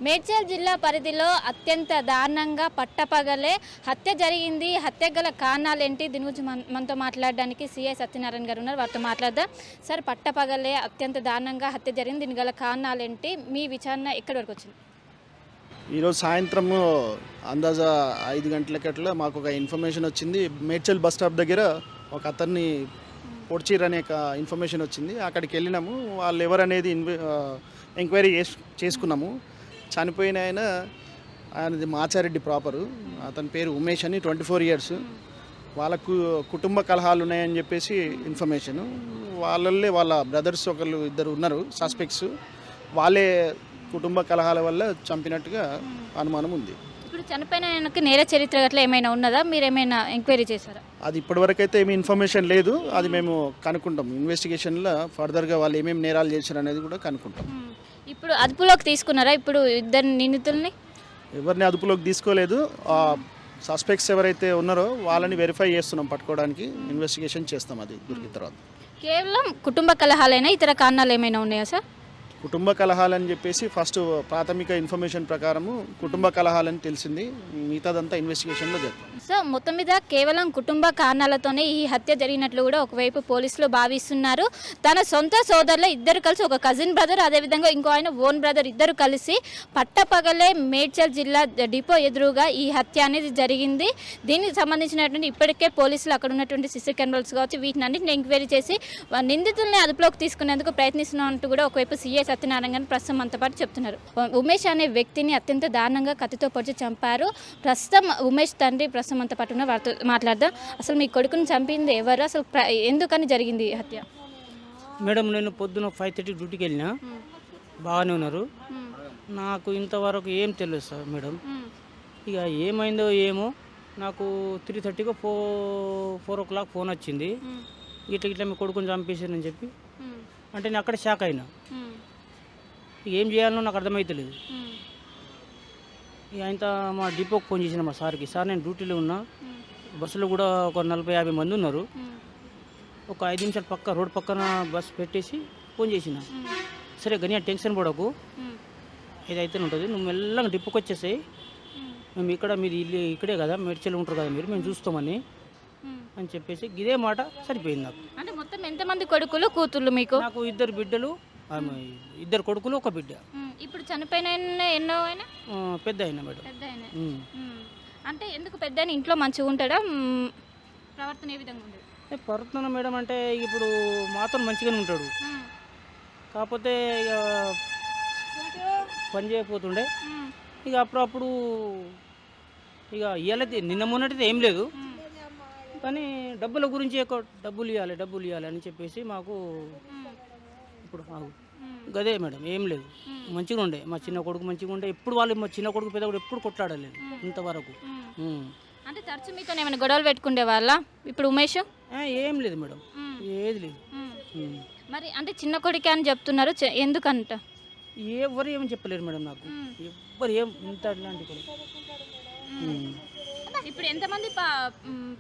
మేడ్చల్ జిల్లా పరిధిలో అత్యంత దారుణంగా పట్టపగలే హత్య జరిగింది. హత్య గల కారణాలేంటి, దీని గురించి మనతో మాట్లాడడానికి సిఐ సత్యనారాయణ గారు ఉన్నారు. వారితో మాట్లాడదాం. సార్, పట్టపగలే అత్యంత దారుణంగా హత్య జరిగింది, దీని గల కారణాలేంటి, మీ విచారణ ఎక్కడి వరకు వచ్చింది? ఈరోజు సాయంత్రము అందాజా 5 గంటలకట్లా మాకు ఒక ఇన్ఫర్మేషన్ వచ్చింది. మేడ్చల్ బస్ స్టాప్ దగ్గర ఒక అతన్ని పొడిచిర్రు అనే ఇన్ఫర్మేషన్ వచ్చింది. అక్కడికి వెళ్ళినాము. వాళ్ళు ఎవరనేది ఎంక్వైరీ చేసుకున్నాము. చనిపోయిన ఆయనది మాచారెడ్డి ప్రాపరు. అతని పేరు ఉమేష్ అని, 24 years. వాళ్ళకు కుటుంబ కలహాలు ఉన్నాయని చెప్పేసి ఇన్ఫర్మేషను. వాళ్ళే వాళ్ళ బ్రదర్స్ ఇద్దరు ఉన్నారు సస్పెక్ట్స్. వాళ్ళే కుటుంబ కలహాల వల్ల చంపినట్టుగా అనుమానం ఉంది. ఇప్పుడు చనిపోయిన ఆయనకి నేర చరిత్ర అట్లా ఏమైనా ఉన్నదా? మీరు ఏమైనా ఎంక్వైరీ చేశారా? అది ఇప్పటివరకు అయితే ఏమీ ఇన్ఫర్మేషన్ లేదు. అది మేము కనుక్కుంటాం. ఇన్వెస్టిగేషన్లో ఫర్దర్గా వాళ్ళు ఏమేమి నేరాలు చేశారు అనేది కూడా కనుక్కుంటాం. ఇప్పుడు అదుపులోకి తీసుకున్నారా ఇప్పుడు ఇద్దరు నిందితుల్ని? ఎవరిని అదుపులోకి తీసుకోలేదు. సస్పెక్ట్స్ ఎవరైతే ఉన్నారో వాళ్ళని వెరిఫై చేస్తున్నాం. పట్టుకోవడానికి ఇన్వెస్టిగేషన్ చేస్తాం. అది దొరికిన తర్వాత. కేవలం కుటుంబ కలహాలైనా ఇతర కారణాలు ఏమైనా ఉన్నాయా సార్? కుటుంబ కలహాలని చెప్పేసి ఫస్ట్ ప్రాథమిక ఇన్ఫర్మేషన్ ప్రకారము కుటుంబ కలహాలని తెలిసింది. మిగతాదంతా ఇన్వెస్టిగేషన్లో జరుగుతుంది. సో మొత్తం మీద కేవలం కుటుంబ కారణాలతోనే ఈ హత్య జరిగినట్లు కూడా ఒకవైపు పోలీసులు భావిస్తున్నారు. తన సొంత సోదరులు ఇద్దరు కలిసి, ఒక కజిన్ బ్రదర్, అదేవిధంగా ఇంకో ఆయన ఓన్ బ్రదర్, ఇద్దరు కలిసి పట్టపగలే మేడ్చల్ జిల్లా డిపో ఎదురుగా ఈ హత్య అనేది జరిగింది. దీనికి సంబంధించినటువంటి ఇప్పటికే పోలీసులు అక్కడ ఉన్నటువంటి సిసి కెమెరాస్ కావచ్చు, వీటిని అన్నింటిని ఎంక్వైరీ చేసి నిందితుల్ని అదుపులోకి తీసుకునేందుకు ప్రయత్నిస్తున్నట్టు కూడా ఒకవైపు సిఐ సత్యనారాయణ ప్రస్తుతం అంత పాటు చెప్తున్నారు. ఉమేష్ అనే వ్యక్తిని అత్యంత దారుణంగా కత్తితో పొడిచి చంపారు. ప్రస్తుతం ఉమేష్ తండ్రి ప్రస్తుతం అంత పాటు ఉన్న వారితో మాట్లాడదాం. అసలు మీ కొడుకుని చంపింది ఎవరు, అసలు ఎందుకని జరిగింది హత్య? మేడం, నేను పొద్దున 5:30 డ్యూటీకి వెళ్ళినా, బాగానే ఉన్నారు. నాకు ఇంతవరకు ఏం తెలియదు సార్ మేడం. ఇక ఏమైందో ఏమో, నాకు 3:30 4 o'clock ఫోన్ వచ్చింది. ఇట్లా మీ కొడుకుని చంపేసారని చెప్పి. అంటే నేను అక్కడ షాక్ అయినా. ఏం చేయాలనో నాకు అర్థమవుతలేదు. ఇక ఆయన మా డిపోకి ఫోన్ చేసిన మా సార్కి, సార్ నేను డ్యూటీలో ఉన్నా, బస్సులో కూడా ఒక 40-50 మంది ఉన్నారు, ఒక 5 నిమిషాలు రోడ్ పక్కన బస్సు పెట్టేసి ఫోన్ చేసిన. సరే గని టెన్షన్ పడకు, ఏదైతే ఉంటుంది, నువ్వు మెల్లగా డిపోకి వచ్చేసాయి, మేము మీది ఇల్లు ఇక్కడే కదా, మేడ్చల్ ఉంటారు కదా మీరు, మేము చూస్తామని అని చెప్పేసి ఇదే మాట సరిపోయింది నాకు. అంటే మొత్తం ఎంతమంది కొడుకులు కూతుర్లు మీకు? నాకు 2 బిడ్డలు, 2 కొడుకులు, 1 బిడ్డ. ఇప్పుడు చనిపోయిన ఎన్నో అయినా? పెద్ద అయినా మేడం. పెద్ద అయినా. అంటే ఎందుకు పెద్ద అయినా ఇంట్లో మంచిగా ఉంటాడా? ప్రవర్తన ఏ విధంగా ఉంటుంది? ప్రవర్తన మేడం అంటే ఇప్పుడు మాతో మంచిగానే ఉంటాడు, కాకపోతే ఇక పని చేయకపోతుండే. ఇక అప్పుడప్పుడు ఇక ఇవ్వాలి, నిన్న మొన్నటిది ఏం లేదు, కానీ డబ్బుల గురించి ఎక్కువ డబ్బులు ఇవ్వాలి అని చెప్పేసి మాకు ఇప్పుడు గదే మేడం, ఏం లేదు, మంచిగా ఉండే. మా చిన్న కొడుకు మంచిగా ఉండే. ఎప్పుడు మా చిన్న కొడుకు పెద్ద కూడా ఎప్పుడు కొట్లాడలేదు ఇంతవరకు. అంటే తరచు మీతో ఏమైనా గొడవలు పెట్టుకుండే వాళ్ళ ఇప్పుడు ఉమేష్? ఏం లేదు మేడం, ఏది లేదు. మరి అంటే చిన్న కొడుకే అని చెప్తున్నారు, ఎందుకంట? ఎవరు ఏమని చెప్పలేరు మేడం నాకు, ఎవ్వరు ఏం ఇంత అట్లాంటి కొడుకు. ఇప్పుడు ఎంతమంది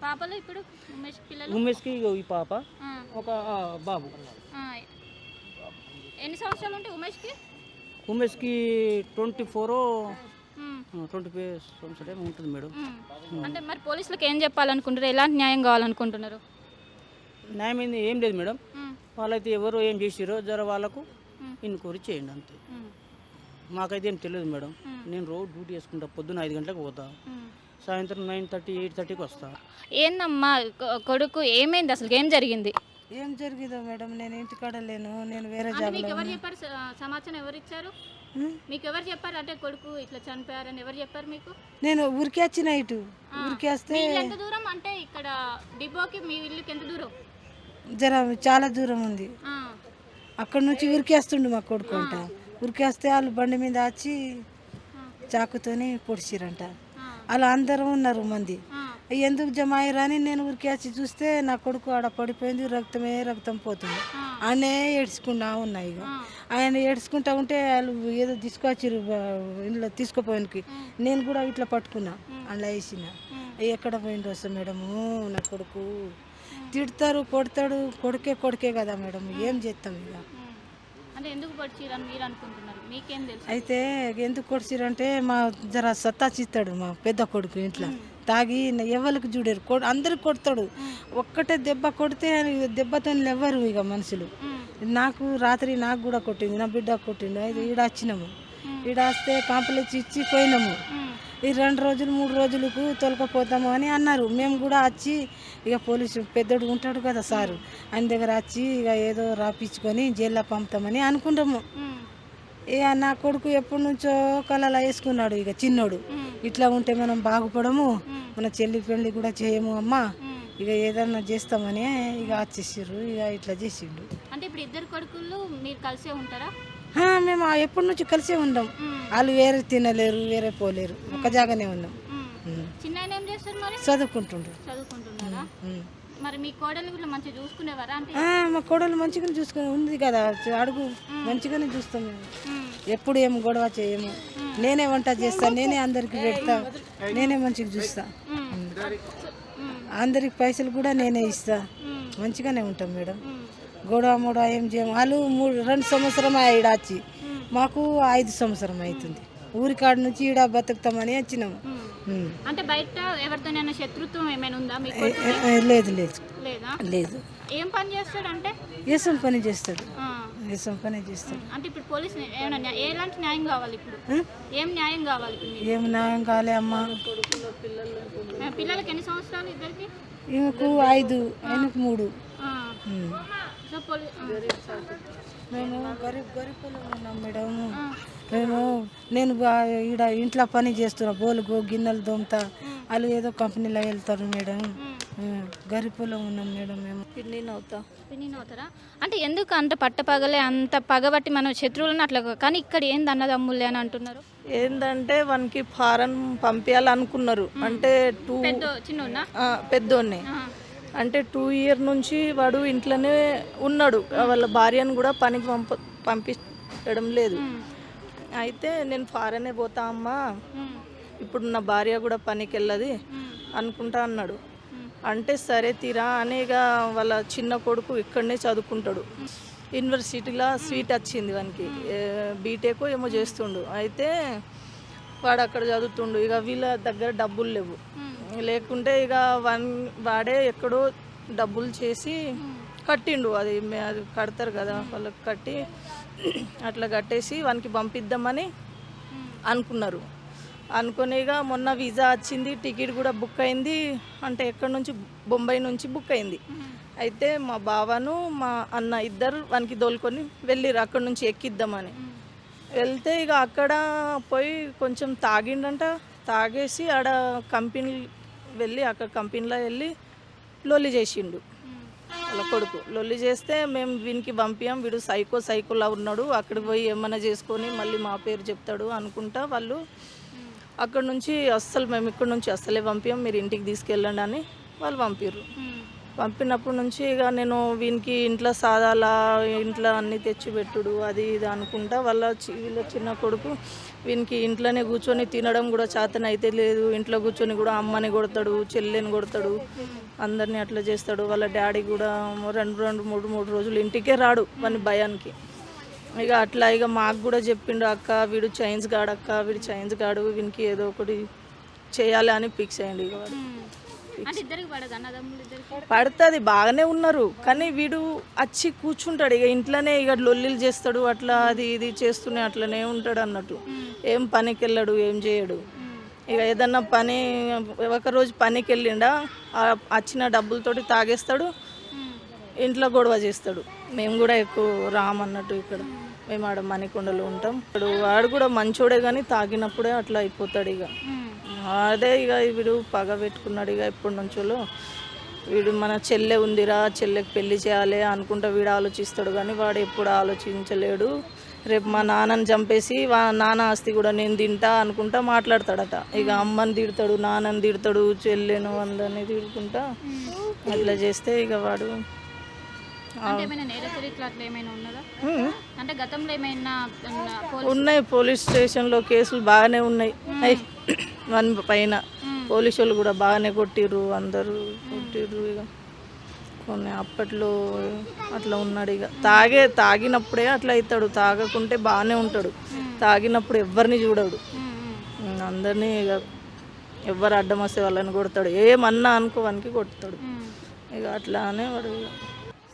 పాపలు ఇప్పుడు ఉమేష్ పిల్లలు? ఉమేష్కి ఈ పాప, ఒక బాబు. ఎన్ని సంవత్సరాలు ఉంటాయి ఉమేష్కి? ఉమేష్కి 24 సంవత్సరాలు ఉంటుంది మేడం. అంటే మరి పోలీసులకు ఏం చెప్పాలనుకుంటారు, ఎలాంటి న్యాయం కావాలనుకుంటున్నారు? న్యాయం ఏం లేదు మేడం, వాళ్ళైతే ఎవరు ఏం చేసిరో జర వాళ్ళకు ఇన్క్వైరీ చేయండి అంతే. మాకైతే ఏం తెలియదు మేడం. నేను రోజు డ్యూటీ చేసుకుంటా. పొద్దున్న 5 గంటలకు పోతా, సాయంత్రం 9:30 8:30కి వస్తా. ఏందమ్మా కొడుకు, ఏమైంది అసలు, ఏం జరిగింది? ఏం జరిగిందో మేడం, నేను ఇంటికాడ లేను, నేను వేరే జాబ్లో. ఎవరు చెప్పారు సమాచారం, ఎవరు ఇచ్చారు మీకు? ఎవరు చెప్పారు అంటే కొడుకు ఇట్లా చనిపోయారని ఎవరు చెప్పారు మీకు? నేను ఊరికి వచ్చిన, ఇటు ఊరికి వస్తే. ఎంత దూరం అంటే ఇక్కడ డిపోకి మీ ఇల్లుకి ఎంత దూరం? జర చాలా దూరం ఉంది. అక్కడ నుంచి ఊరికి వస్తుండు మా కొడుకు అంట. ఊరికి వస్తే వాళ్ళు బండి మీద వచ్చి చాకుతోని పొడిచిరంట. అలా అందరూ ఉన్నారు మంది. ఎందుకు జమ అయ్యారని నేను ఊరికి వచ్చి చూస్తే నా కొడుకు ఆడ పడిపోయింది, రక్తం పోతుంది. ఆయనే ఏడ్చుకుంటా ఉన్నాయి. ఇక ఆయన ఏడ్చుకుంటా ఉంటే వాళ్ళు ఏదో తీసుకొచ్చిరు ఇంట్లో తీసుకుపోయానికి. నేను కూడా ఇట్లా పట్టుకున్నా, అలా వేసిన. ఎక్కడ పోయింది వస్తా మేడము, నా కొడుకు తిడతారు, కొడతాడు. కొడుకే కదా మేడం, ఏం చేస్తాం ఇక. అంటే ఎందుకు పడిచిరని మీరు అనుకుంటున్నారు? మీకేం తెలుసు? అయితే ఎందుకు కొడిచిరంటే మా జర సత్తా చిత్తాడు మా పెద్ద కొడుకు ఇంట్లో తాగి ఎవరికి చూడరు అందరికి కొడతాడు. ఒక్కటే దెబ్బ కొడితే దెబ్బతో లేవరు ఇక మనుషులు. నాకు రాత్రి నాకు కూడా కొట్టింది, నా బిడ్డ కొట్టిండు. అయితే ఈడ వచ్చినాము, ఈడ వస్తే కాంప్లెక్స్ ఇచ్చి పోయినాము. ఈ 2 రోజులు 3 రోజులకు తొలకపోతాము అని అన్నారు. మేము కూడా వచ్చి ఇక పోలీసు పెద్దోడు ఉంటాడు కదా సారు, ఆయన దగ్గర వచ్చి ఇక ఏదో రాపించుకొని జైల్లో పంపుతామని అనుకుంటాము. ఇక నా కొడుకు ఎప్పటి నుంచో కళలా వేసుకున్నాడు. ఇక చిన్నోడు ఇట్లా ఉంటే మనం బాగుపడము, మన చెల్లి పెళ్ళి కూడా చేయము అమ్మ, ఇక ఏదన్నా చేస్తామని ఇక వచ్చేసారు. ఇక ఇట్లా చేసిండు. అంటే ఇప్పుడు ఇద్దరు కొడుకులు మీరు కలిసే ఉంటారా? మేము ఎప్పటి నుంచి కలిసే ఉన్నాం. వాళ్ళు వేరే తినలేరు, వేరే పోలేరు, ఒక జాగానే ఉన్నాం. చిన్న ఆయన ఏం చేస్తారు మరి? చదువుకుంటుండ్రు. చదువుకుంటున్నారా? మరి మీ కోడలు కూడా మంచిగా చూసుకునేవారా? అంటే మా కోడలు మంచిగానే చూసుకుని ఉంది కదా, అడుగు మంచిగానే చూస్తాం మేము. ఎప్పుడు ఏం గొడవ చేయము. నేనే వంట చేస్తా, నేనే అందరికి పెడతా, నేనే మంచిగా చూస్తా. అందరికి పైసలు కూడా నేనే ఇస్తా. మంచిగానే ఉంటాం మేడం. గొడవ ఏం చేయము. వాళ్ళు 2 సంవత్సరం ఈడ వచ్చి, మాకు 5 సంవత్సరం అవుతుంది. ఊరికాడ నుంచి ఈడ బతుకుతామని వచ్చినాము. అంటే బయట ఎవరితోనైనా శత్రుత్వం ఏమైనా ఉందా మీకు? లేదు లేదు లేదా? లేదు. ఏం పని చేస్తాడు? అంటే వ్యవసాయం పని చేస్తాడు. వ్యవసాయం పని చేస్తాడు. అంటే ఇప్పుడు పోలీసు ఏమైనా ఎలాంటి న్యాయం కావాలి? ఇప్పుడు ఏం న్యాయం కావాలి? ఏం న్యాయం కాలే అమ్మా. పిల్లలకి ఎన్ని సంవత్సరాలు ఇద్దరికి? ఈమెకు 5, ఆయనకు 3. సో మేము గరీబ్ ఉన్నాం మేడం. నేను ఈడ ఇంట్లో పని చేస్తున్నా, బోలుగు గిన్నెలు దోమతా. వాళ్ళు ఏదో కంపెనీలో వెళ్తారు మేడం. గరీబులో ఉన్నాం మేడం. మేము పిన్నిని అవుతారా? అంటే ఎందుకు అంత పట్టపగలే అంత పగబట్టి మనం శత్రువులను అట్లా, కానీ ఇక్కడ ఏంది అన్నదమ్ములే అని అంటున్నారు. ఏంటంటే వానికి ఫారెన్ పంపించాలనుకున్నారు. అంటే చిన్న పెద్దోన్ని అంటే 2 ఇయర్ నుంచి వాడు ఇంట్లోనే ఉన్నాడు. వాళ్ళ భార్యను కూడా పనికి పంపించడం లేదు. అయితే నేను ఫారెనే పోతా అమ్మా, ఇప్పుడు నా భార్య కూడా పనికి వెళ్ళదు అనుకుంటా అన్నాడు. అంటే సరే తీరా అని ఇక వాళ్ళ చిన్న కొడుకు ఇక్కడనే చదువుకుంటాడు. యూనివర్సిటీలో సీట్ వచ్చింది వానికి, బీటెక్ ఏమో చేస్తుండు. అయితే వాడు అక్కడ చదువుతుండు. ఇక వీళ్ళ దగ్గర డబ్బులు లేవు, లేకుంటే ఇక వాడే ఎక్కడో డబ్బులు చేసి కట్టిండు. అది కడతారు కదా, వాళ్ళకి కట్టి అట్లా కట్టేసి వానికి పంపిద్దామని అనుకున్నారు. అనుకుని ఇక మొన్న వీసా వచ్చింది, టికెట్ కూడా బుక్ అయింది. అంటే ఎక్కడి నుంచి, బొంబాయి నుంచి బుక్ అయింది. అయితే మా బావను మా అన్న ఇద్దరు వానికి దోలుకొని వెళ్ళిరు అక్కడి నుంచి ఎక్కిద్దామని. వెళ్తే ఇక అక్కడ పోయి కొంచెం తాగిండంట. తాగేసి ఆడ కంపెనీ వెళ్ళి, అక్కడ కంపెనీలో వెళ్ళి లొల్లి చేసిండు వాళ్ళ కొడుకు. లొల్లి చేస్తే మేము వీనికి పంపించాం, వీడు సైకోలా ఉన్నాడు, అక్కడికి పోయి ఏమైనా చేసుకొని మళ్ళీ మా పేరు చెప్తాడు అనుకుంటా వాళ్ళు అక్కడ నుంచి మేము ఇక్కడ నుంచి అస్సలే పంపించాం, మీరు ఇంటికి తీసుకెళ్ళండి అని వాళ్ళు పంపిర్రు. పంపినప్పటి నుంచి ఇక నేను వీనికి ఇంట్లో సాదాలా, ఇంట్లో అన్నీ తెచ్చిపెట్టుడు అది ఇది అనుకుంటా. వీళ్ళ చిన్న కొడుకు వీనికి ఇంట్లోనే కూర్చొని తినడం కూడా చేతన అయితే లేదు. ఇంట్లో కూర్చొని కూడా అమ్మని కొడతాడు, చెల్లెని కొడతాడు, అందరినీ అట్లా చేస్తాడు. వాళ్ళ డాడీ కూడా 2-3 రోజులు ఇంటికే రాడు వాని భయానికి. ఇక అట్లా ఇక మాకు కూడా చెప్పిండు, అక్క వీడు చైన్స్ గాడు, వీనికి ఏదో ఒకటి చేయాలి అని ఫిక్స్ అయ్యండి. ఇక వాడు పడుతుంది, బాగానే ఉన్నారు. కానీ వీడు వచ్చి కూర్చుంటాడు ఇక ఇంట్లోనే, ఇక లొల్లిలు చేస్తాడు, అట్లా అది ఇది చేస్తూనే అట్లనే ఉంటాడు అన్నట్టు. ఏం పనికి వెళ్ళాడు, ఏం చేయడు. ఇక ఏదన్నా పని, ఒకరోజు పనికి వెళ్ళిండా, వచ్చిన డబ్బులతోటి తాగేస్తాడు, ఇంట్లో గొడవ చేస్తాడు. మేము కూడా ఎక్కువ రామన్నట్టు, ఇక్కడ మేము ఆడ మణికొండలో ఉంటాం. వాడు కూడా మంచోడే కానీ తాగినప్పుడే అట్లా అయిపోతాడు. ఇక అదే ఇక వీడు పగ పెట్టుకున్నాడు. ఇక ఎప్పటి నుంచో వీడు మన చెల్లె ఉందిరా, చెల్లెకి పెళ్లి చేయాలి అనుకుంటా వీడు ఆలోచిస్తాడు. కానీ వాడు ఎప్పుడు ఆలోచించలేడు. రేపు మా నాన్నని చంపేసి నాన్న ఆస్తి కూడా నేను తింటా అనుకుంటా మాట్లాడతాడట. ఇక అమ్మని తిడతాడు, నాన్నని తిడతాడు, చెల్లెను అందరినీ తిడుకుంటా అట్లా చేస్తే ఇక వాడు ఉన్నాయి. పోలీస్ స్టేషన్లో కేసులు బాగానే ఉన్నాయి. వాని పైన పోలీసు వాళ్ళు కూడా బాగానే కొట్టిర్రు, అందరూ కొట్టిర్రు. ఇక కొన్ని అప్పట్లో అట్లా ఉన్నాడు. ఇక తాగినప్పుడే అట్లా అవుతాడు, తాగకుంటే బాగానే ఉంటాడు. తాగినప్పుడు ఎవరిని చూడడు, అందరినీ ఇక ఎవరు అడ్డం వస్తే వాళ్ళని కొడతాడు, ఏమన్నా అనుకోవానికి కొడతాడు. ఇక అట్లానే వాడు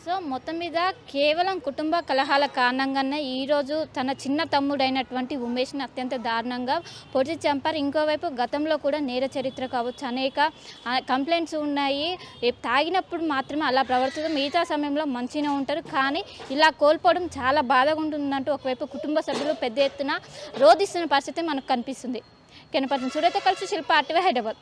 సో మొత్తం మీద కేవలం కుటుంబ కలహాల కారణంగానే ఈరోజు తన చిన్న తమ్ముడైనటువంటి ఉమేష్ని అత్యంత దారుణంగా పొడిచి చంపారు. ఇంకోవైపు గతంలో కూడా నేర చరిత్ర కావచ్చు, అనేక కంప్లైంట్స్ ఉన్నాయి. తాగినప్పుడు మాత్రమే అలా ప్రవర్తించడం, మిగతా సమయంలో మంచిగా ఉంటారు. కానీ ఇలా కోల్పోవడం చాలా బాధగా ఉంటుందంటూ ఒకవైపు కుటుంబ సభ్యులు పెద్ద ఎత్తున రోధిస్తున్న పరిస్థితి మనకు కనిపిస్తుంది. కెనపట్నం సురేత కలిసి శిల్ప RTV హైదరాబాద్.